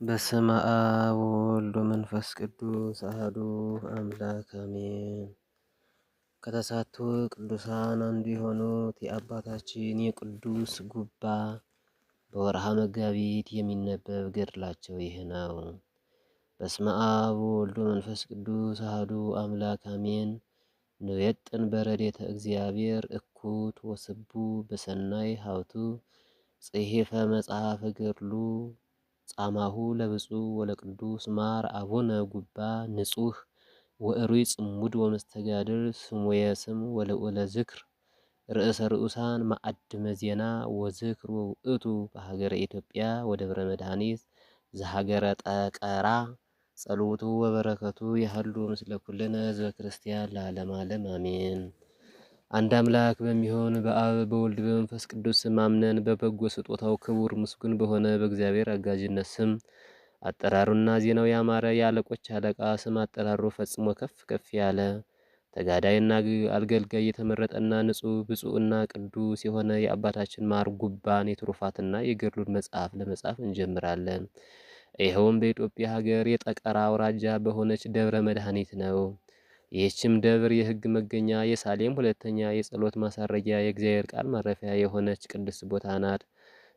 በስመ አብ ወወልድ ወመንፈስ ቅዱስ አሐዱ አምላክ አሜን። ከተሳቱ ቅዱሳን አንዱ የሆኑት የአባታችን የቅዱስ ጉባ በወርሃ መጋቢት የሚነበብ ገድላቸው ይህ ነው። በስመ አብ ወወልድ ወመንፈስ ቅዱስ አሐዱ አምላክ አሜን። ንዌጥን በረድኤተ እግዚአብሔር እኩት ወስቡ በሰናይ ሀብቱ ጽሒፈ መጽሐፈ ገድሉ ጻማሁ ለብፁዕ ወለቅዱስ ማር አቡነ ጉባ ንጹሕ ወእሩይ ጽሙድ ወመስተጋድል ስሙየ ስም ወለዑለ ዝክር ርእሰ ርኡሳን ማዕድመ ዜና ወዝክር ወውእቱ በሀገረ ኢትዮጵያ ወደብረ መድኃኒት ዘሀገረ ጠቀራ ጸሎቱ ወበረከቱ ያህሉ ምስለ ኩልነ ህዝበ ክርስቲያን ለዓለመ ዓለም አሜን። አንድ አምላክ በሚሆን በአብ በወልድ በመንፈስ ቅዱስ ስም አምነን በበጎ ስጦታው ክቡር ምስጉን በሆነ በእግዚአብሔር አጋዥነት ስም አጠራሩና ዜናው ያማረ የአለቆች አለቃ ስም አጠራሩ ፈጽሞ ከፍ ከፍ ያለ ተጋዳይና አገልጋይ የተመረጠና ንጹሕ ብፁዕና ቅዱስ የሆነ የአባታችን ማር ጉባን የትሩፋትና የገድሉን መጽሐፍ ለመጻፍ እንጀምራለን። ይኸውም በኢትዮጵያ ሀገር የጠቀራ አውራጃ በሆነች ደብረ መድኃኒት ነው። ይህችም ደብር የሕግ መገኛ የሳሌም ሁለተኛ የጸሎት ማሳረጊያ የእግዚአብሔር ቃል ማረፊያ የሆነች ቅድስት ቦታ ናት።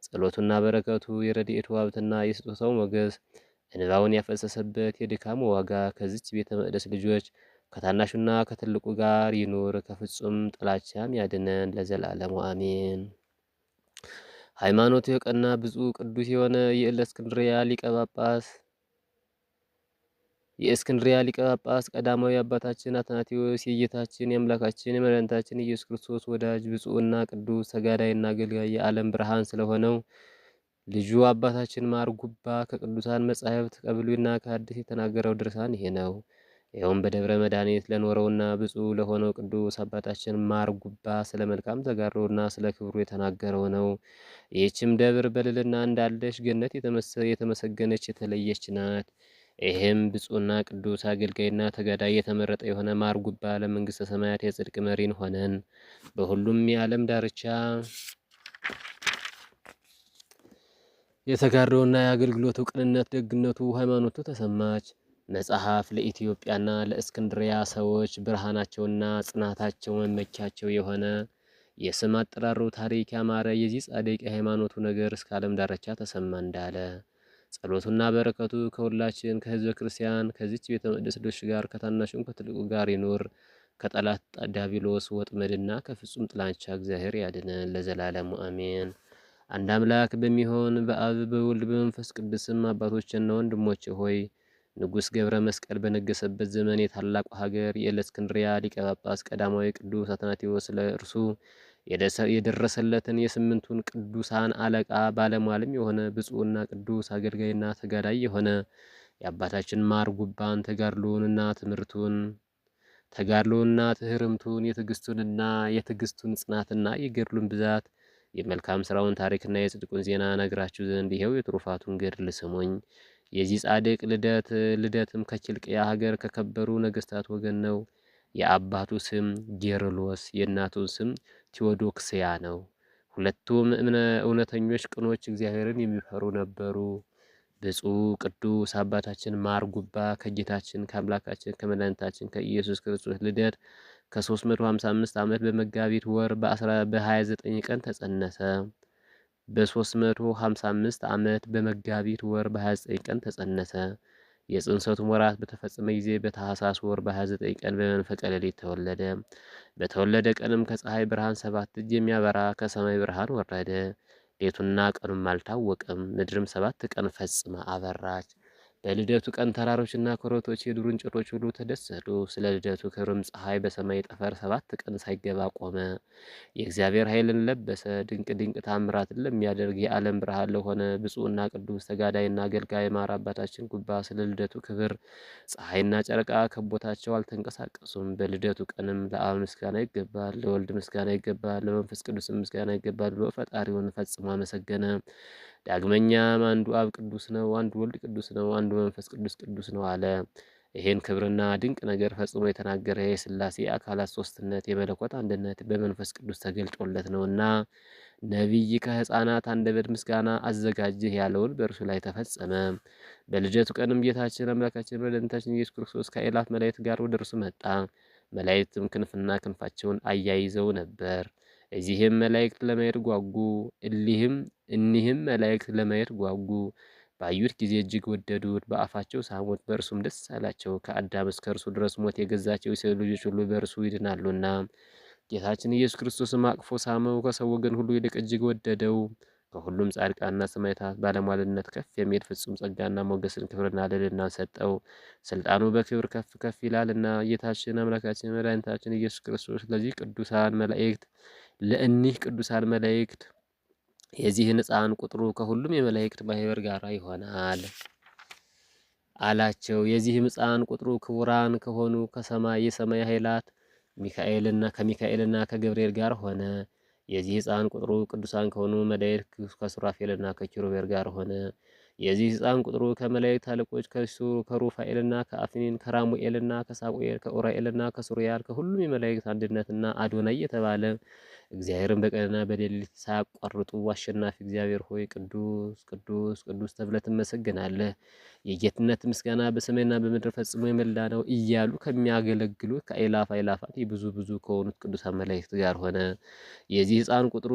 ጸሎቱና በረከቱ የረድኤቱ ሀብትና የስጦታው ሞገስ እንባውን ያፈሰሰበት የድካሙ ዋጋ ከዚች ቤተ መቅደስ ልጆች ከታናሹና ከትልቁ ጋር ይኑር፣ ከፍጹም ጥላቻም ያድነን ለዘላለሙ አሜን። ሃይማኖቱ የቀና ብፁዕ ቅዱስ የሆነ የእስክንድሪያ ሊቀ ጳጳስ ቀዳማዊ አባታችን አትናቴዎስ የጌታችን የአምላካችን የመድኃኒታችን ኢየሱስ ክርስቶስ ወዳጅ ብፁዕና ቅዱስ ተጋዳይና አገልጋይ የዓለም ብርሃን ስለሆነው ልጁ አባታችን ማር ጉባ ከቅዱሳን መጻሕፍት ከብሉይና ከሐዲስ የተናገረው ድርሳን ይሄ ነው። ይኸውም በደብረ መድኃኒት ለኖረውና ብፁዕ ለሆነው ቅዱስ አባታችን ማር ጉባ ስለ መልካም ተጋድሎውና ስለ ክብሩ የተናገረው ነው። ይህችም ደብር በልልና እንዳለች ገነት የተመሰገነች የተለየች ናት። ይህም ብፁዕና ቅዱስ አገልጋይና ተጋዳይ የተመረጠ የሆነ ማር ጉባ ለመንግሥተ ሰማያት የጽድቅ መሪን ሆነን በሁሉም የዓለም ዳርቻ የተጋድሎውና የአገልግሎቱ ቅንነት፣ ደግነቱ፣ ሃይማኖቱ ተሰማች። መጽሐፍ ለኢትዮጵያና ለእስክንድሪያ ሰዎች ብርሃናቸውና ጽናታቸው መመኪያቸው የሆነ የስም አጠራሩ ታሪክ ያማረ የዚህ ጻድቅ የሃይማኖቱ ነገር እስከ ዓለም ዳርቻ ተሰማ እንዳለ ጸሎቱና በረከቱ ከሁላችን ከሕዝበ ክርስቲያን ከዚች ቤተ መቅደስ ልጆች ጋር ከታናሹም ከትልቁ ጋር ይኑር። ከጠላት ዲያብሎስ ወጥመድና ከፍጹም ጥላቻ እግዚአብሔር ያድነን ለዘላለሙ አሜን። አንድ አምላክ በሚሆን በአብ በወልድ በመንፈስ ቅዱስም አባቶችና ወንድሞቼ ሆይ ንጉሥ ገብረ መስቀል በነገሰበት ዘመን የታላቁ ሀገር የእስክንድርያ ሊቀ ጳጳስ ቀዳማዊ ቅዱስ አትናቴዎስ ለእርሱ የደረሰለትን የስምንቱን ቅዱሳን አለቃ ባለሟልም የሆነ ብፁዕና ቅዱስ አገልጋይና ተጋዳይ የሆነ የአባታችን ማር ጉባን ተጋድሎና ትህርምቱን የትዕግስቱንና የትዕግስቱን ጽናትና የገድሉን ብዛት የመልካም ስራውን ታሪክና የጽድቁን ዜና ነግራችሁ ዘንድ ይኸው የትሩፋቱን ገድል ስሙኝ። የዚህ ጻድቅ ልደትም ከኪልቅያ ሀገር ከከበሩ ነገስታት ወገን ነው። የአባቱ ስም ጌርሎስ የእናቱን ስም ቴዎዶክስያ ነው። ሁለቱም እውነተኞች ቅኖች እግዚአብሔርን የሚፈሩ ነበሩ። ብፁዕ ቅዱስ አባታችን ማር ጉባ ከጌታችን ከአምላካችን ከመድኃኒታችን ከኢየሱስ ክርስቶስ ልደት ከ355 ዓመት በመጋቢት ወር በ29 ቀን ተጸነሰ። በ355 ዓመት በመጋቢት ወር በ29 ቀን ተጸነሰ። የጽንሰቱ ወራት በተፈጸመ ጊዜ በታኅሳስ ወር በ29 ቀን በመንፈቀ ሌሊት ተወለደ። በተወለደ ቀንም ከፀሐይ ብርሃን 7 እጅ የሚያበራ ከሰማይ ብርሃን ወረደ። ሌቱና ቀኑም አልታወቀም። ምድርም 7 ቀን ፈጽማ አበራች። በልደቱ ቀን ተራሮችና ኮረብቶች የዱር እንጨቶች ሁሉ ተደሰቱ። ስለ ልደቱ ክብርም ፀሐይ በሰማይ ጠፈር 7 ቀን ሳይገባ ቆመ። የእግዚአብሔር ኃይልን ለበሰ። ድንቅ ድንቅ ታምራትን ለሚያደርግ የዓለም ብርሃን ለሆነ ብፁዕና ቅዱስ ተጋዳይና አገልጋይ ማር አባታችን ጉባ ስለ ልደቱ ክብር ፀሐይና ጨረቃ ከቦታቸው አልተንቀሳቀሱም። በልደቱ ቀንም ለአብ ምስጋና ይገባል፣ ለወልድ ምስጋና ይገባል፣ ለመንፈስ ቅዱስ ምስጋና ይገባል ብሎ ፈጣሪውን ፈጽሞ አመሰገነ። ዳግመኛም አንዱ አብ ቅዱስ ነው፣ አንዱ ወልድ ቅዱስ ነው፣ አንዱ መንፈስ ቅዱስ ቅዱስ ነው አለ። ይህን ክብርና ድንቅ ነገር ፈጽሞ የተናገረ የሥላሴ አካላት ሦስትነት የመለኮት አንድነት በመንፈስ ቅዱስ ተገልጦለት ነውና ነቢይ ከሕፃናት አንደበት ምስጋና አዘጋጀህ ያለውን በእርሱ ላይ ተፈጸመ። በልደቱ ቀንም ጌታችን አምላካችን መድኃኒታችን ኢየሱስ ክርስቶስ ከአእላፍ መላእክት ጋር ወደ እርሱ መጣ። መላእክትም ክንፍና ክንፋቸውን አያይዘው ነበር። እዚህም መላእክት ለማየት ጓጉ። እኒህም መላእክት ለማየት ጓጉ። ባዩት ጊዜ እጅግ ወደዱት፣ በአፋቸው ሳሙት፣ በእርሱም ደስ አላቸው። ከአዳም እስከ እርሱ ድረስ ሞት የገዛቸው የሰው ልጆች ሁሉ በእርሱ ይድናሉና። ጌታችን ኢየሱስ ክርስቶስም አቅፎ ሳመው፣ ከሰው ወገን ሁሉ ይልቅ እጅግ ወደደው። ከሁሉም ጻድቃንና ሰማዕታት ባለሟልነት ከፍ የሚል ፍጹም ጸጋና ሞገስን ክብርና ልዕልናን ሰጠው። ስልጣኑ በክብር ከፍ ከፍ ይላልና። ጌታችን አምላካችን መድኃኒታችን ኢየሱስ ክርስቶስ ለእኒህ ቅዱሳን መላእክት የዚህን ሕፃን ቁጥሩ ከሁሉም የመላእክት ማህበር ጋር ይሆናል አላቸው። የዚህም ሕፃን ቁጥሩ ክቡራን ከሆኑ ከሰማይ የሰማይ ኃይላት ከሚካኤልና ከገብርኤል ጋር ሆነ። የዚህ ሕፃን ቁጥሩ ቅዱሳን ከሆኑ መላእክት ከሱራፌልና ከኪሩቤል ጋር ሆነ። የዚህ ሕፃን ቁጥሩ ከመላእክት አለቆች ከሩፋኤልና ከአፍኒን ከራሙኤልና ከሳቁኤል ከኡራኤልና ከሱሪያል ከሁሉም የመላእክት አንድነትና አዶናይ የተባለ እግዚአብሔርን በቀንና በሌሊት ሳያቋርጡ አሸናፊ እግዚአብሔር ሆይ ቅዱስ ቅዱስ ቅዱስ ተብለህ ትመሰገናለህ። የጌትነት ምስጋና በሰማይና በምድር ፈጽሞ የመላ ነው እያሉ ከሚያገለግሉት ከአእላፍ አእላፋት ብዙ ከሆኑት ቅዱሳን መላእክት ጋር ሆነ። የዚህ ሕፃን ቁጥሩ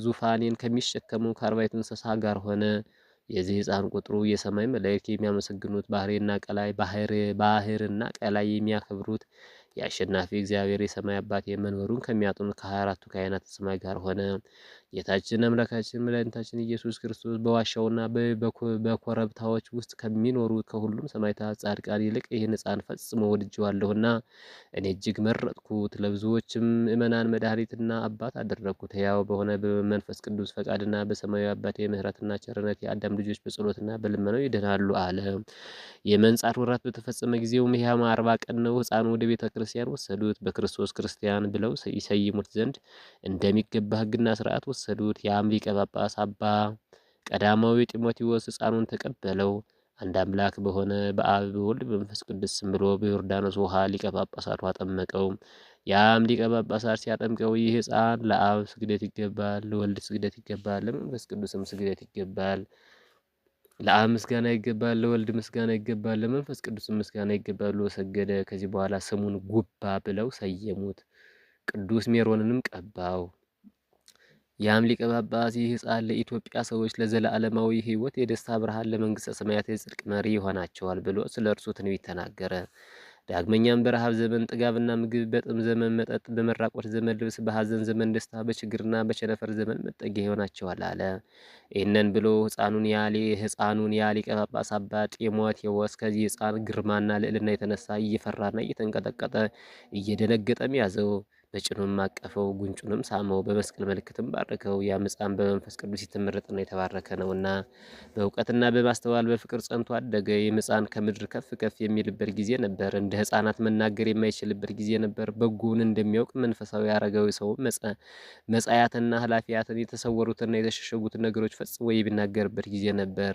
ዙፋኔን ከሚሸከሙ ከአርባዕቱ እንስሳ ጋር ሆነ። የዚህ ሕፃን ቁጥሩ የሰማይ መላእክት የሚያመሰግኑት ባህርና ቀላይ የሚያከብሩት የአሸናፊ እግዚአብሔር የሰማይ አባት መንበሩን ከሚያጥኑ ከ24ቱ ካህናተ ሰማይ ጋር ሆነ። ጌታችን አምላካችን መድኃኒታችን ኢየሱስ ክርስቶስ በዋሻውና በኮረብታዎች ውስጥ ከሚኖሩት ከሁሉም ሰማዕታት ጻድቃን ይልቅ ይህን ሕፃን ፈጽሞ ወድጄዋለሁና እኔ እጅግ መረጥኩት። ለብዙዎችም ምእመናን መድኃኒትና አባት አደረግኩት። ሕያው በሆነ በመንፈስ ቅዱስ ፈቃድና በሰማያዊ አባቴ ምሕረትና ቸርነት የአዳም ልጆች በጸሎትና በልመናው ይድናሉ አለ። የመንጻት ወራት በተፈጸመ ጊዜውም ሕያው 40 ቀን ነው። ሕፃኑ ወደ ቤተ ክርስቲያን ወሰዱት። በክርስቶስ ክርስቲያን ብለው ይሰይሙት ዘንድ እንደሚገባ ሕግና ስርዓት ወሰዱት። ያም ሊቀ ጳጳስ አባ ቀዳማዊ ጢሞቴዎስ ሕፃኑን ተቀበለው። አንድ አምላክ በሆነ በአብ በወልድ በመንፈስ ቅዱስ ስም ብሎ በዮርዳኖስ ውሃ ሊቀ ጳጳሳቱ አጠመቀው። ያም ሊቀ ጳጳሳት ሲያጠምቀው ይህ ሕፃን ለአብ ስግደት ይገባል፣ ለወልድ ስግደት ይገባል፣ ለመንፈስ ቅዱስም ስግደት ይገባል፣ ለአብ ምስጋና ይገባል፣ ለወልድ ምስጋና ይገባል፣ ለመንፈስ ቅዱስ ምስጋና ይገባል ብሎ ሰገደ። ከዚህ በኋላ ስሙን ጉባ ብለው ሰየሙት። ቅዱስ ሜሮንንም ቀባው። ያም ሊቀ ጳጳስ ይህ ሕፃን ለኢትዮጵያ ሰዎች ለዘላለማዊ ሕይወት የደስታ ብርሃን ለመንግሥተ ሰማያት የጽድቅ መሪ ይሆናቸዋል ብሎ ስለ እርሱ ትንቢት ተናገረ። ዳግመኛም በረሃብ ዘመን ጥጋብና ምግብ፣ በጥም ዘመን መጠጥ፣ በመራቆት ዘመን ልብስ፣ በሐዘን ዘመን ደስታ፣ በችግርና በቸነፈር ዘመን መጠጊያ ይሆናቸዋል አለ። ይህንን ብሎ ሕፃኑን ያ ሊቀ ጳጳስ አባ ጢሞቴዎስ ከዚህ ሕፃን ግርማና ልዕልና የተነሳ እየፈራና እየተንቀጠቀጠ እየደነገጠም ያዘው። በጭኑም አቀፈው፣ ጉንጩንም ሳመው፣ በመስቀል ምልክትም ባረከው። ያም ሕፃን በመንፈስ ቅዱስ የተመረጠና የተባረከ ነውና በእውቀትና በማስተዋል በፍቅር ጸንቶ አደገ። ይህም ሕፃን ከምድር ከፍ ከፍ የሚልበት ጊዜ ነበር። እንደ ሕፃናት መናገር የማይችልበት ጊዜ ነበር። በጎውን እንደሚያውቅ መንፈሳዊ አረጋዊ ሰው መጻያትና ኃላፊያትን የተሰወሩትና የተሸሸጉትን ነገሮች ፈጽሞ የሚናገርበት ጊዜ ነበር።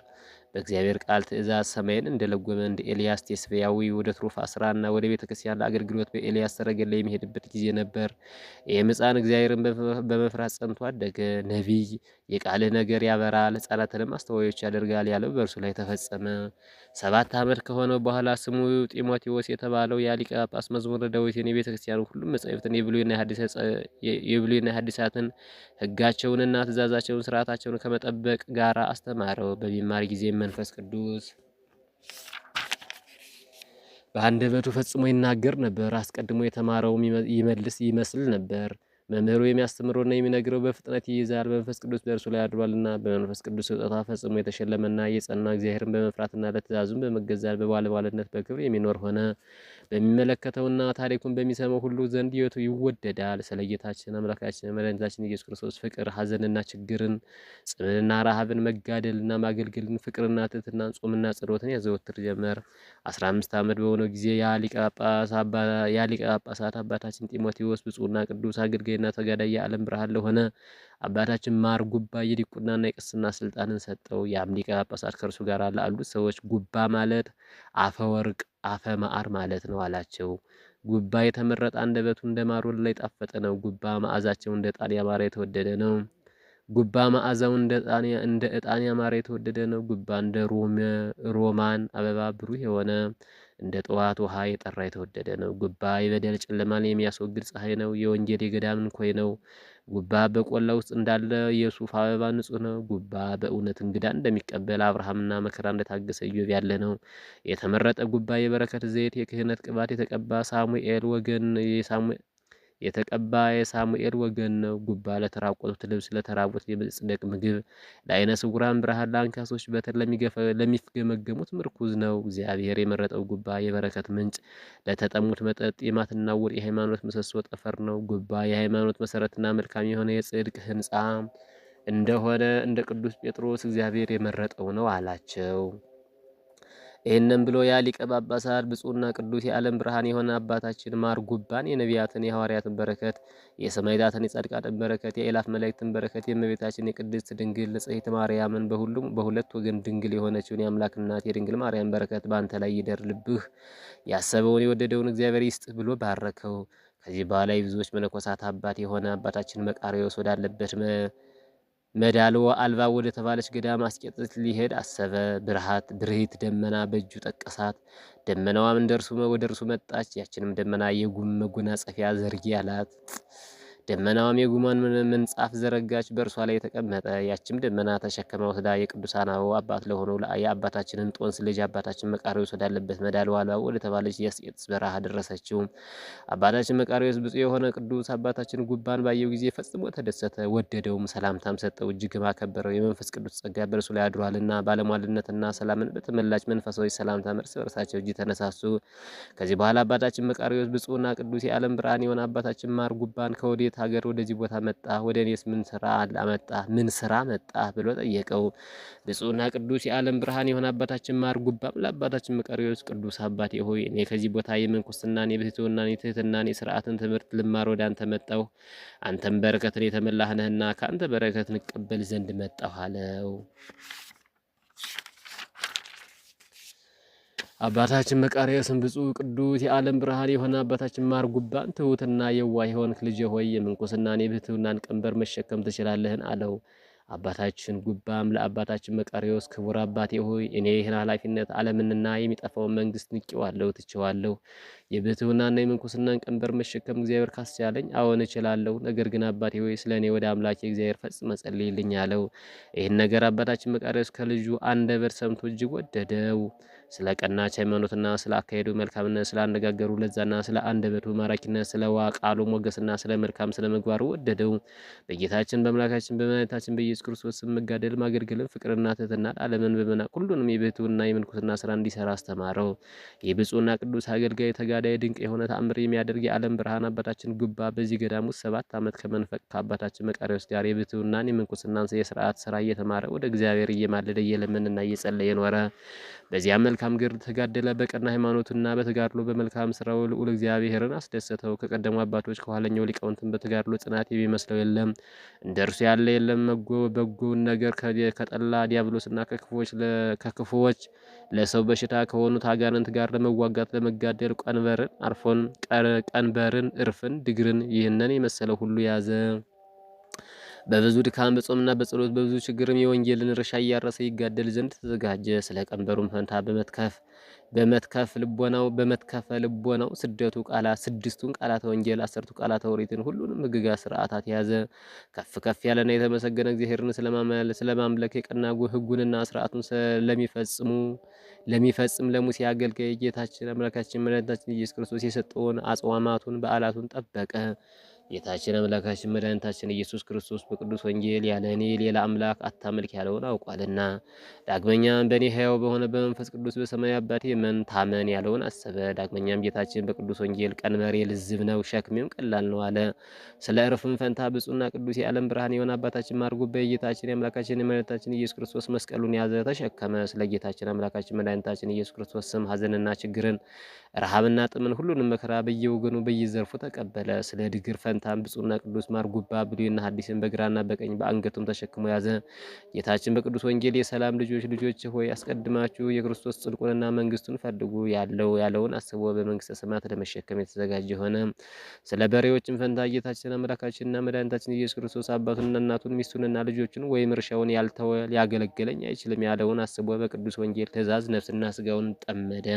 በእግዚአብሔር ቃል ትእዛዝ ሰማይን እንደለጎመ እንደ ኤልያስ ቴስብያዊ ወደ ትሩፋት ስራና ወደ ቤተ ክርስቲያን ለአገልግሎት በኤልያስ ሰረገላ የሚሄድበት ጊዜ ነበር። ይህም ሕፃን እግዚአብሔርን በመፍራት ጸንቶ አደገ። ነቢይ የቃልህ ነገር ያበራል፣ ሕፃናትንም አስተዋዮች ያደርጋል ያለው በእርሱ ላይ ተፈጸመ። 7 ዓመት ከሆነው በኋላ ስሙ ጢሞቴዎስ የተባለው ያ ሊቀ ጳጳስ መዝሙረ ዳዊትን የቤተ ክርስቲያን ሁሉም መጻሕፍትን የብሉይና የሐዲሳትን ሕጋቸውንና ትእዛዛቸውን ስርዓታቸውን ከመጠበቅ ጋር አስተማረው። በሚማር ጊዜ መንፈስ ቅዱስ በአንደበቱ ፈጽሞ ይናገር ነበር። አስቀድሞ የተማረውም ይመስል ነበር። መምህሩ የሚያስተምረውና የሚነግረው በፍጥነት ይይዛል። በመንፈስ ቅዱስ በእርሱ ላይ አድሯልና። በመንፈስ ቅዱስ ስጦታ ፈጽሞ የተሸለመና የጸና እግዚአብሔርን በመፍራትና ለትእዛዙም በመገዛት በባለሟልነት በክብር የሚኖር ሆነ። በሚመለከተውና ታሪኩን በሚሰማው ሁሉ ዘንድ ይወደዳል። ስለ ጌታችን አምላካችን መድኃኒታችን ኢየሱስ ክርስቶስ ፍቅር ሐዘንና ችግርን፣ ጽምንና ረሃብን፣ መጋደልና ማገልገልን፣ ፍቅርና ትሕትናን፣ ጾምና ጸሎትን ያዘወትር ጀመር። 15 ዓመት በሆነው ጊዜ ያ ሊቀ ጳጳሳት አባታችን ጢሞቴዎስ ብፁዕና ቅዱስ አገልጋይና ተጋዳይ የዓለም ብርሃን ለሆነ አባታችን ማር ጉባ የዲቁናና የቅስና ስልጣንን ሰጠው። ያም ሊቀ ጳጳሳት ከእርሱ ጋር ላሉት ሰዎች ጉባ ማለት አፈ ወርቅ አፈ ማዕር ማለት ነው አላቸው። ጉባ የተመረጠ አንደበቱ እንደ ማር ወለላ የጣፈጠ ነው። ጉባ መዓዛቸው እንደ ጣን ያማረ የተወደደ ነው። ጉባ መዓዛው እንደ ዕጣን ያማረ የተወደደ ነው። ጉባ እንደ ሮማን አበባ ብሩህ የሆነ እንደ ጠዋት ውሃ የጠራ የተወደደ ነው። ጉባ የበደል ጨለማን የሚያስወግድ ፀሐይ ነው። የወንጌል የገዳም እንኮይ ነው። ጉባ በቆላ ውስጥ እንዳለ የሱፍ አበባ ንጹህ ነው። ጉባ በእውነት እንግዳ እንደሚቀበል አብርሃምና መከራ እንደታገሰ ኢዮብ ያለ ነው። የተመረጠ ጉባ የበረከት ዘይት የክህነት ቅባት የሳሙኤል ወገን ነው። ጉባ ለተራቆቱት ልብስ፣ ለተራቡት የመጽደቅ ምግብ፣ ለዓይነ ስውራን ብርሃን፣ ለአንካሶች በትር፣ ለሚፍገመገሙት ምርኩዝ ነው። እግዚአብሔር የመረጠው ጉባ የበረከት ምንጭ፣ ለተጠሙት መጠጥ፣ የማትናወጥ የሃይማኖት ምሰሶ ጠፈር ነው። ጉባ የሃይማኖት መሰረትና መልካም የሆነ የጽድቅ ሕንጻ እንደሆነ እንደ ቅዱስ ጴጥሮስ እግዚአብሔር የመረጠው ነው አላቸው። ይህንም ብሎ ያ ሊቀ ጳጳሳት ብፁዕና ቅዱስ የዓለም ብርሃን የሆነ አባታችን ማር ጉባን የነቢያትን የሐዋርያትን በረከት የሰማዕታትን የጻድቃንን በረከት የአእላፍ መላእክትን በረከት የእመቤታችን የቅድስት ድንግል ንጽሕት ማርያምን በሁለት ወገን ድንግል የሆነችውን የአምላክ እናት የድንግል ማርያም በረከት በአንተ ላይ ይደር። ልብህ ያሰበውን የወደደውን እግዚአብሔር ይስጥህ ብሎ ባረከው። ከዚህ በኋላ የብዙዎች መነኮሳት አባት የሆነ አባታችን መቃርዮስ ወዳለበት መዳልዎ አልባ ወደ ተባለች ገዳም አስቄጥስ ሊሄድ አሰበ። ብርሂት ደመና በእጁ ጠቀሳት። ደመናዋም ወደ እርሱ መጣች። ያችንም ደመና የጉም መጎናጸፊያ ዘርጊ አላት። ደመናዋም የጉሟን ምንጻፍ ዘረጋች፣ በእርሷ ላይ ተቀመጠ። ያችም ደመና ተሸከማ ወስዳ የቅዱሳን አበው አባት ለሆነው የአባታችንን ጦንስ ልጅ አባታችን መቃርዮስ ወዳለበት መዳልዋ አልባ ወደ ተባለች የአስቄጥስ በረሃ ደረሰችው። አባታችን መቃርዮስ ብፁዕ የሆነ ቅዱስ አባታችን ጉባን ባየው ጊዜ ፈጽሞ ተደሰተ፣ ወደደውም፣ ሰላምታም ሰጠው፣ እጅግም አከበረው። የመንፈስ ቅዱስ ጸጋ በእርሱ ላይ አድሯልና ባለሟልነትና ሰላምን በተመላች መንፈሳዊ ሰላምታ እርስ በርሳቸው እጅ ተነሳሱ። ከዚህ በኋላ አባታችን መቃርዮስ ብፁዕና ቅዱስ የዓለም ብርሃን የሆነ አባታችን ማር ጉባን ከወዴት ሀገር ወደዚህ ቦታ መጣ? ወደ እኔስ ምን ስራ መጣ ብሎ ጠየቀው። ብፁዕና ቅዱስ የዓለም ብርሃን የሆነ አባታችን ማር ጉባም ለአባታችን መቃርዮስ ቅዱስ አባቴ ሆይ እኔ ከዚህ ቦታ የምንኩስናን፣ የብሕትውናን፣ የትሕትናን፣ የሥርዓትን ትምህርት ልማር ወደ አንተ መጣሁ። አንተም በረከትን የተመላህ ነህና ከአንተ በረከት እንቀበል ዘንድ መጣሁ አለው። አባታችን መቃርዮስን ብፁዕ ቅዱስ የዓለም ብርሃን የሆነ አባታችን ማር ጉባን ትሑትና የዋህ የሆንክ ልጄ ሆይ የምንኩስናን የብሕትውናን ቀንበር መሸከም ትችላለህን? አለው። አባታችን ጉባም ለአባታችን መቃርዮስ ክቡር አባቴ ሆይ እኔ ይህን ኃላፊነት ዓለምንና የሚጠፋውን መንግስት ንቄዋለሁ፣ ትቼዋለሁ። የብሕትውናና የምንኩስናን ቀንበር መሸከም እግዚአብሔር ካስቻለኝ አዎን እችላለሁ። ነገር ግን አባቴ ሆይ ስለ እኔ ወደ አምላኬ እግዚአብሔር ፈጽመ ጸልይልኝ አለው። ይህን ነገር አባታችን መቃርዮስ ከልጁ አንደበት ሰምቶ እጅግ ወደደው። ስለ ቀናች ሃይማኖትና ስለ አካሄዱ መልካምነት፣ ስለ አነጋገሩ ለዛና ስለ አንደበቱ ማራኪነት፣ ስለ ቃሉ ሞገስና ስለ መልካም ስለ ምግባሩ ወደደው። በጌታችን በአምላካችን በመድኃኒታችን በኢየሱስ ክርስቶስ ስም መጋደል ማገልገልን፣ ፍቅርና ትሕትና ዓለምን በመናቅ ሁሉንም የብሕትውና የምንኩስና ስራ እንዲሰራ አስተማረው። የብፁዕና ቅዱስ አገልጋይ ተጋዳይ ድንቅ የሆነ ተአምር የሚያደርግ የዓለም ብርሃን አባታችን ጉባ በዚህ ገዳም ውስጥ 7 ዓመት ከመንፈቅ ከአባታችን መቃርዮስ ጋር የብሕትውናን የምንኩስናን የስርዓት ስራ እየተማረ ወደ እግዚአብሔር እየማለደ እየለመንና እየጸለየ ኖረ። በዚያም መልካም ገድል ተጋደለ። በቀና ሃይማኖትና በተጋድሎ በመልካም ስራው ልዑል እግዚአብሔርን አስደሰተው። ከቀደሙ አባቶች ከኋለኛው ሊቃውንትን በተጋድሎ ጽናት የሚመስለው የለም፣ እንደ እርሱ ያለ የለም። በጎውን ነገር ከጠላ ዲያብሎስና ከክፉዎች ለሰው በሽታ ከሆኑት አጋንንት ጋር ለመዋጋት ለመጋደል ቀንበርን፣ እርፍን፣ ድግርን ይህንን የመሰለው ሁሉ ያዘ። በብዙ ድካም በጾምና በጸሎት በብዙ ችግርም የወንጌልን እርሻ እያረሰ ይጋደል ዘንድ ተዘጋጀ። ስለ ቀንበሩም ፈንታ በመትከፈ ልቦናው ስድስቱን ቃላተ ወንጌል 10ቱ ቃላተ ኦሪትን ሁሉንም ሕግጋት ስርዓታት ያዘ። ከፍ ከፍ ያለና የተመሰገነ እግዚአብሔርን ስለማምለክ የቀና ሕጉንና ስርዓቱን ለሚፈጽም ለሙሴ አገልጋይ ጌታችን አምላካችን መድኃኒታችን ኢየሱስ ክርስቶስ የሰጠውን አጽዋማቱን በዓላቱን ጠበቀ። ጌታችን አምላካችን መድኃኒታችን ኢየሱስ ክርስቶስ በቅዱስ ወንጌል ያለ እኔ ሌላ አምላክ አታምልክ ያለውን አውቋልና፣ ዳግመኛም በእኔ ሕያው በሆነ በመንፈስ ቅዱስ በሰማያዊ አባቴ እመን ታመን ያለውን አሰበ። ዳግመኛም ጌታችን በቅዱስ ወንጌል ቀንበሬ ልዝብ ነው ሸክሜም ቀላል ነው አለ። ስለ እርፍም ፈንታ ብፁዕና ቅዱስ የዓለም ብርሃን የሆነ አባታችን ማር ጉባ የጌታችን የአምላካችን የመድኃኒታችን ኢየሱስ ክርስቶስ መስቀሉን ያዘ፣ ተሸከመ። ስለ ጌታችን አምላካችን መድኃኒታችን ኢየሱስ ክርስቶስ ስም ሐዘንና ችግርን፣ ረሃብና ጥምን ሁሉንም መከራ በየወገኑ በየዘርፉ ተቀበለ። ስለ ድግር ፈንታም ብፁዕና ቅዱስ ማርጉባ ብሉይና ሐዲስን በግራና በቀኝ በአንገቱም ተሸክሞ ያዘ። ጌታችን በቅዱስ ወንጌል የሰላም ልጆች ሆይ አስቀድማችሁ የክርስቶስ ጽድቁንና መንግስቱን ፈልጉ ያለውን አስቦ በመንግስተ ሰማያት ለመሸከም የተዘጋጀ ሆነ። ስለ በሬዎችም ፈንታ ጌታችን አምላካችንና መድኃኒታችን ኢየሱስ ክርስቶስ አባቱንና እናቱን ሚስቱንና ልጆቹን ወይም እርሻውን ያልተወ ሊያገለግለኝ አይችልም ያለውን አስቦ በቅዱስ ወንጌል ትእዛዝ ነፍስና ስጋውን ጠመደ።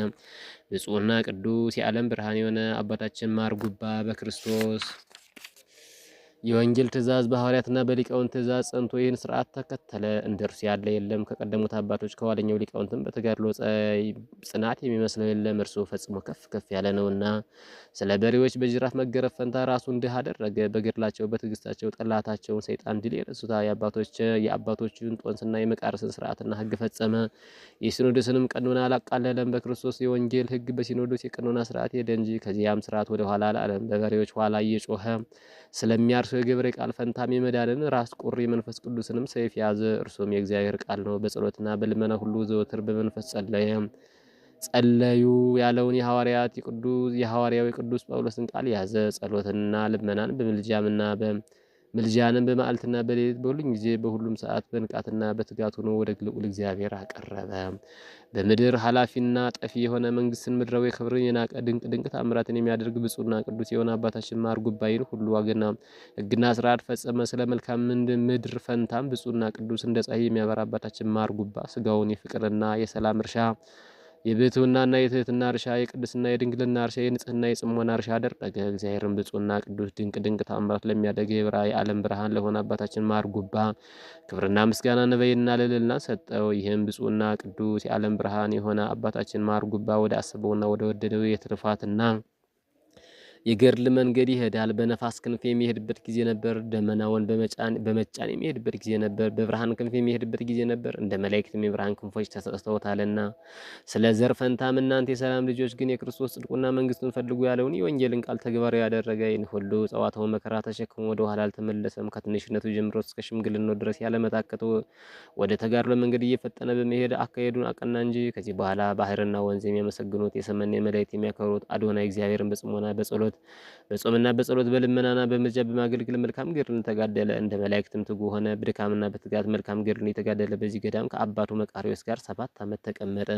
ብፁዕና ቅዱስ የዓለም ብርሃን የሆነ አባታችን ማርጉባ በክርስቶስ የወንጌል ትእዛዝ በሐዋርያትና በሊቃውንት ትእዛዝ ጸንቶ ይህን ስርዓት ተከተለ። እንደ እርሱ ያለ የለም። ከቀደሙት አባቶች ከኋለኛው ሊቃውንትም በተጋድሎ ጽናት የሚመስለው የለም። እርሱ ፈጽሞ ከፍ ከፍ ያለ ነውና ስለ በሬዎች በጅራፍ መገረፍ ፈንታ ራሱን ድሃ አደረገ። በገድላቸው በትዕግስታቸው ጠላታቸውን ሰይጣን ድል የነሱታ የአባቶችን ጦንስና የመቃርስን ስርዓትና ሕግ ፈጸመ። የሲኖዶስንም ቀኖና አላቃለለም። በክርስቶስ የወንጌል ሕግ በሲኖዶስ የቀኖና ስርዓት ሄደ እንጂ ከዚያም ስርዓት ወደ ኋላ አላለም። በበሬዎች ኋላ እየጮኸ ስለሚያርሱ የገብረ ቃል ፈንታም የመዳንን ራስ ቁር የመንፈስ ቅዱስንም ሰይፍ ያዘ። እርሱም የእግዚአብሔር ቃል ነው። በጸሎትና በልመና ሁሉ ዘወትር በመንፈስ ጸለዩ ያለውን የሐዋርያው የቅዱስ ጳውሎስን ቃል ያዘ። ጸሎትንና ልመናን ምልጃንም በመዓልትና በሌሊት በሁሉም ጊዜ በሁሉም ሰዓት በንቃትና በትጋት ሆኖ ወደ ልዑል እግዚአብሔር አቀረበ። በምድር ኃላፊና ጠፊ የሆነ መንግስትን ምድራዊ ክብርን የናቀ ድንቅ ታምራትን የሚያደርግ ብፁዕና ቅዱስ የሆነ አባታችን ማርጉባይን ሁሉ ዋገና ሕግና ስርዓት ፈጸመ። ስለ መልካም ምድር ፈንታም ብፁዕና ቅዱስ እንደ ፀሐይ የሚያበራ አባታችን ማርጉባ ስጋውን የፍቅርና የሰላም እርሻ የብሕትውናና የትህትና እርሻ የቅድስና የድንግልና እርሻ የንጽህና የጽሞና እርሻ አደረገ። እግዚአብሔርን ብፁዕና ቅዱስ ድንቅ ታምራት ለሚያደርግ የዓለም ብርሃን ለሆነ አባታችን ማርጉባ ክብርና ምስጋና ነበይና ልዕልና ሰጠው። ይህም ብፁዕና ቅዱስ የዓለም ብርሃን የሆነ አባታችን ማርጉባ ወደ አስበውና ወደ ወደደው የትሩፋትና የገድል መንገድ ይሄዳል። በነፋስ ክንፍ የሚሄድበት ጊዜ ነበር። ደመናውን በመጫን የሚሄድበት ጊዜ ነበር። በብርሃን ክንፍ የሚሄድበት ጊዜ ነበር። እንደ መላእክትም የብርሃን ክንፎች ተሰጥተውታልና ስለ ዘር ፈንታም እናንተ የሰላም ልጆች ግን የክርስቶስ ጽድቁና መንግስቱን ፈልጉ ያለውን የወንጌልን ቃል ተግባራዊ ያደረገ። ይህን ሁሉ ጸዋታው መከራ ተሸክሞ ወደ ኋላ አልተመለሰም። ከትንሽነቱ ጀምሮ እስከ ሽምግልናው ድረስ ያለመታከቱ ወደ ተጋድሎ መንገድ እየፈጠነ በመሄድ አካሄዱን አቀና እንጂ ከዚህ በኋላ ባህርና ወንዝ የሚያመሰግኑት የሰማይና የመላእክት የሚያከብሩት አዶናይ እግዚአብሔርን በጽሞና በጸሎት በጾምና በጸሎት በልመናና በምልጃ በማገልገል መልካም ገድልን ተጋደለ። እንደ መላእክትም ትጉ ሆነ። በድካምና በትጋት መልካም ገድልን የተጋደለ በዚህ ገዳም ከአባቱ መቃርዮስ ጋር 7 ዓመት ተቀመጠ።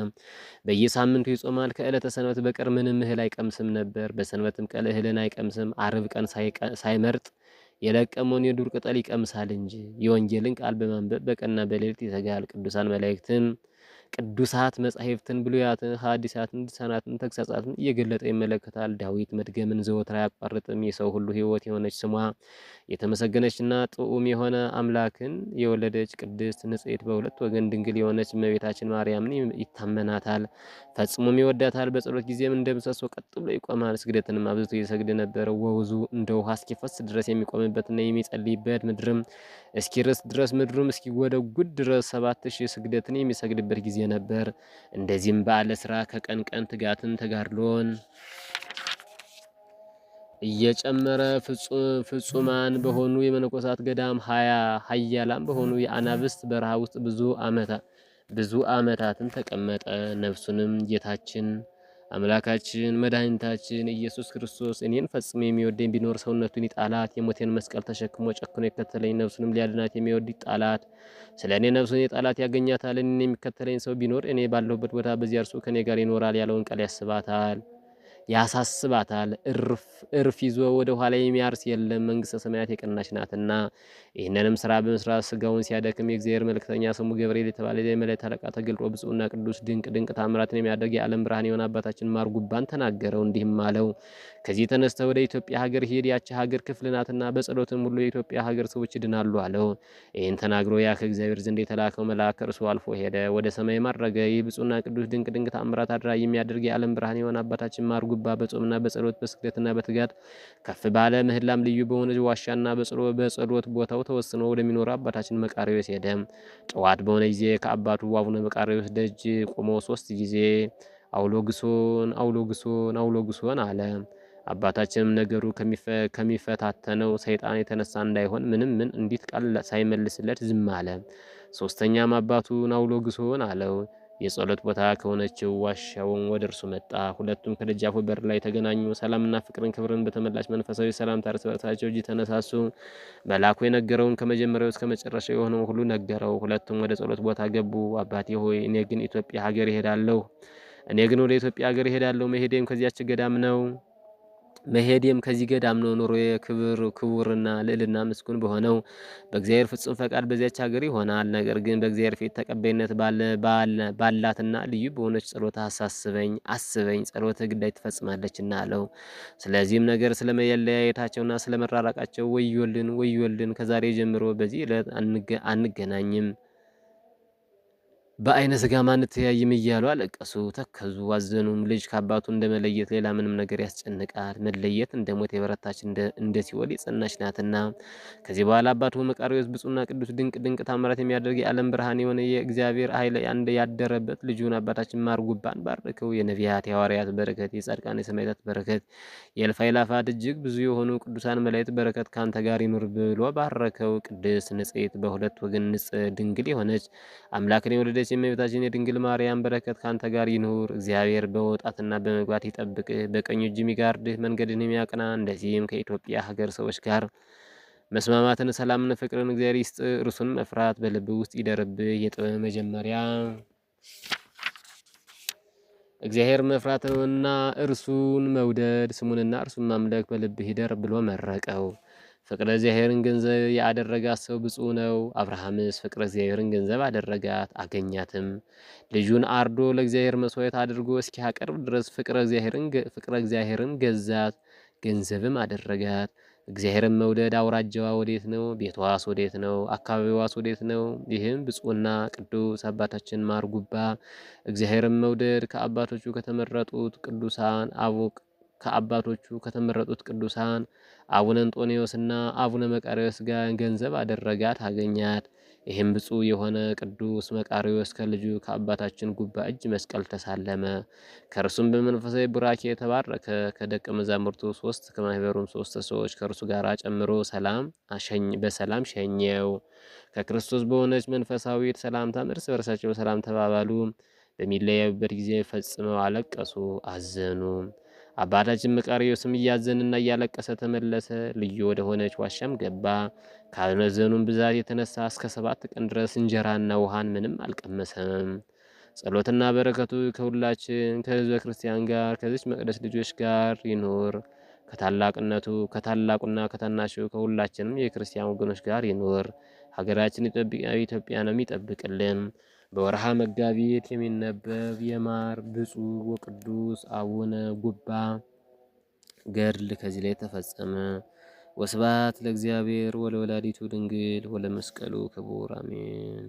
በየሳምንቱ ይጾማል። ከዕለተ ሰንበት በቀር ምንም እህል አይቀምስም ነበር። በሰንበትም ቀን እህልን አይቀምስም። ዓርብ ቀን ሳይመርጥ የለቀመውን የዱር ቅጠል ይቀምሳል እንጂ። የወንጌልን ቃል በማንበብ በቀንና በሌሊት ይተጋል። ቅዱሳን መላእክትን ቅዱሳት መጻሕፍትን ብሉያትን ሐዲሳትን ድርሳናትን ተግሳጻትን እየገለጠ ይመለከታል። ዳዊት መድገምን ዘወትር አያቋርጥም። የሰው ሁሉ ሕይወት የሆነች ስሟ የተመሰገነችና ጥዑም የሆነ አምላክን የወለደች ቅድስት ንጽሕት በሁለት ወገን ድንግል የሆነች እመቤታችን ማርያምን ይታመናታል፣ ፈጽሞም ይወዳታል። በጸሎት ጊዜም እንደ ምሰሶ ቀጥ ብሎ ይቆማል። ስግደትንም አብዝቶ ይሰግድ ነበር። ወውዙ እንደ ውሃ እስኪፈስ ድረስ የሚቆምበትና የሚጸልይበት ምድርም እስኪርስ ድረስ ምድሩም እስኪጎደጉድ ድረስ 7000 ስግደትን የሚሰግድበት ጊዜ ነበር። እንደዚህም ባለ ስራ ከቀን ቀን ትጋትን ተጋድሎን እየጨመረ ፍጹማን በሆኑ የመነኮሳት ገዳም ኃያላን በሆኑ የአናብስት በረሃ ውስጥ ብዙ ዓመታትን ተቀመጠ። ነፍሱንም ጌታችን አምላካችን መድኃኒታችን ኢየሱስ ክርስቶስ እኔን ፈጽሞ የሚወደኝ ቢኖር ሰውነቱን ይጣላት፣ የሞቴን መስቀል ተሸክሞ ጨክኖ የከተለኝ ነፍሱንም ሊያድናት የሚወድ ይጣላት። ስለ እኔ ነፍሱን የጣላት ያገኛታል። እኔን የሚከተለኝ ሰው ቢኖር እኔ ባለሁበት ቦታ በዚያ እርሱ ከኔ ጋር ይኖራል ያለውን ቃል ያሳስባታል። እርፍ ይዞ ወደ ኋላ የሚያርስ የለም፣ መንግስተ ሰማያት የቀናች ናትና። ይህንንም ስራ በመስራት ስጋውን ሲያደክም የእግዚአብሔር መልእክተኛ ስሙ ገብርኤል የተባለ የመላእክት አለቃ ተገልጦ ብፁዕና ቅዱስ ድንቅ ታምራትን የሚያደርግ የዓለም ብርሃን የሆነ አባታችን ማርጉባን ተናገረው፣ እንዲህም አለው። ከዚህ ተነስተ ወደ ኢትዮጵያ ሀገር ሂድ፣ ያቺ ሀገር ክፍል ናትና፣ በጸሎትም ሁሉ የኢትዮጵያ ሀገር ሰዎች ይድናሉ አለው። ይህን ተናግሮ ያ ከእግዚአብሔር ዘንድ የተላከው መልአክ እርሱ አልፎ ሄደ፣ ወደ ሰማይ ማረገ። ይህ ብፁዕና ቅዱስ ድንቅ ታምራት አድራጊ የሚያደርግ የዓለም ብርሃን የሆነ አባታችን ማርጉባ በጾምና በጸሎት በስግደትና በትጋት ከፍ ባለ ምህላም ልዩ በሆነ ዋሻና በጸሎት ቦታው ተወስኖ ወደሚኖረው አባታችን መቃርዮስ ሄደ። ጠዋት በሆነ ጊዜ ከአባቱ አቡነ መቃርዮስ ደጅ ቆሞ 3 ጊዜ አውሎግሶን አለ። አባታችንም ነገሩ ከሚፈታተነው ሰይጣን የተነሳ እንዳይሆን ምንም እንዲት ቃል ሳይመልስለት ዝም አለ። 3ኛም አባቱን አውሎግሶን አለው። የጸሎት ቦታ ከሆነችው ዋሻውን ወደ እርሱ መጣ። ሁለቱም ከደጃፉ በር ላይ ተገናኙ። ሰላምና ፍቅርን ክብርን በተመላች መንፈሳዊ ሰላምታ እርስ በርሳቸው እጅ ተነሳሱ። መልአኩ የነገረውን ከመጀመሪያው እስከ መጨረሻው የሆነውን ሁሉ ነገረው። ሁለቱም ወደ ጸሎት ቦታ ገቡ። አባቴ ሆይ እኔ ግን ወደ ኢትዮጵያ ሀገር እሄዳለሁ። መሄዴም ከዚያች ገዳም ነው። መሄዴም ከዚህ ገዳም ነው። ኑሮዬ ክቡርና ልዕልና ምስጉን በሆነው በእግዚአብሔር ፍጹም ፈቃድ በዚያች ሀገር ይሆናል። ነገር ግን በእግዚአብሔር ፊት ተቀባይነት ባላትና ልዩ በሆነች ጸሎት አስበኝ፣ ጸሎትህ ግዳይ ትፈጽማለችና አለው። ስለዚህም ነገር ስለመለያየታቸውና ስለመራራቃቸው ወዮልን፣ ከዛሬ ጀምሮ በዚህ ዕለት አንገናኝም፣ በአይነ ስጋ ማንተያይም እያሉ አለቀሱ፣ ተከዙ፣ አዘኑም። ልጅ ከአባቱ እንደመለየት ሌላ ምንም ነገር ያስጨንቃል። መለየት እንደ ሞት የበረታች እንደ ሲኦል የጸናች ናትና። ከዚህ በኋላ አባቱ መቃርዮስ ብፁዕና ቅዱስ ድንቅ ታምራት የሚያደርግ የዓለም ብርሃን የሆነ የእግዚአብሔር ኃይል ያደረበት ልጁን አባታችን ማርጉባን ባረከው። የነቢያት የሐዋርያት በረከት፣ የጻድቃን የሰማዕታት በረከት፣ የእልፍ አእላፋት እጅግ ብዙ የሆኑ ቅዱሳን መላእክት በረከት ካንተ ጋር ይኑር ብሎ ባረከው። ቅድስት ንጽሕት በሁለት ወገን ድንግል የሆነች አምላክን የወለደች የእመቤታችን የድንግል ማርያም በረከት ካንተ ጋር ይኑር። እግዚአብሔር በመውጣትና በመግባት ይጠብቅህ፣ በቀኙ እጅ የሚጋርድህ፣ መንገድን የሚያቀና። እንደዚህም ከኢትዮጵያ ሀገር ሰዎች ጋር መስማማትን፣ ሰላምን፣ ፍቅርን እግዚአብሔር ይስጥ። እርሱን መፍራት በልብ ውስጥ ይደርብህ። የጥበብ መጀመሪያ እግዚአብሔር መፍራትንና እርሱን መውደድ፣ ስሙንና እርሱን ማምለክ በልብህ ይደር ብሎ መረቀው። ፍቅረ እግዚአብሔርን ገንዘብ ያደረጋት ሰው ብፁዕ ነው። አብርሃምስ ፍቅረ እግዚአብሔርን ገንዘብ አደረጋት፣ አገኛትም። ልጁን አርዶ ለእግዚአብሔር መስዋዕት አድርጎ እስኪያቀርብ ድረስ ፍቅረ እግዚአብሔርን ገዛት፣ ገንዘብም አደረጋት። እግዚአብሔርን መውደድ አውራጃዋ ወዴት ነው? ቤቷስ ወዴት ነው? አካባቢዋስ ወዴት ነው? ይህም ብፁዕና ቅዱስ አባታችን ማርጉባ እግዚአብሔርን መውደድ ከአባቶቹ ከተመረጡት ቅዱሳን አቡነ እንጦንዮስና አቡነ መቃርዮስ ጋር ገንዘብ አደረጋት፣ አገኛት። ይህም ብፁዕ የሆነ ቅዱስ መቃርዮስ ከልጁ ከአባታችን ጉባ እጅ መስቀል ተሳለመ። ከእርሱም በመንፈሳዊ ቡራኬ የተባረከ ከደቀ መዛሙርቱ 3 ከማህበሩም 3 ሰዎች ከእርሱ ጋር ጨምሮ በሰላም ሸኘው። ከክርስቶስ በሆነች መንፈሳዊት ሰላምታም እርስ በርሳቸው ሰላም ተባባሉ። በሚለያዩበት ጊዜ ፈጽመው አለቀሱ፣ አዘኑ። አባታችን መቃርዮስም እያዘንና እያለቀሰ ተመለሰ። ልዩ ወደ ሆነች ዋሻም ገባ። ካመዘኑም ብዛት የተነሳ እስከ 7 ቀን ድረስ እንጀራና ውሃን ምንም አልቀመሰም። ጸሎትና በረከቱ ከሁላችን ከሕዝበ ክርስቲያን ጋር ከዚች መቅደስ ልጆች ጋር ይኑር። ከታላቁና ከታናሹ ከሁላችንም የክርስቲያን ወገኖች ጋር ይኑር። ሀገራችን ኢትዮጵያንም ይጠብቅልን። በወርሃ መጋቢት የሚነበብ የማር ብፁዕ ወቅዱስ አቡነ ጉባ ገድል ከዚህ ላይ ተፈጸመ። ወስብሐት ለእግዚአብሔር ወለወላዲቱ ድንግል ወለመስቀሉ ክቡር አሜን።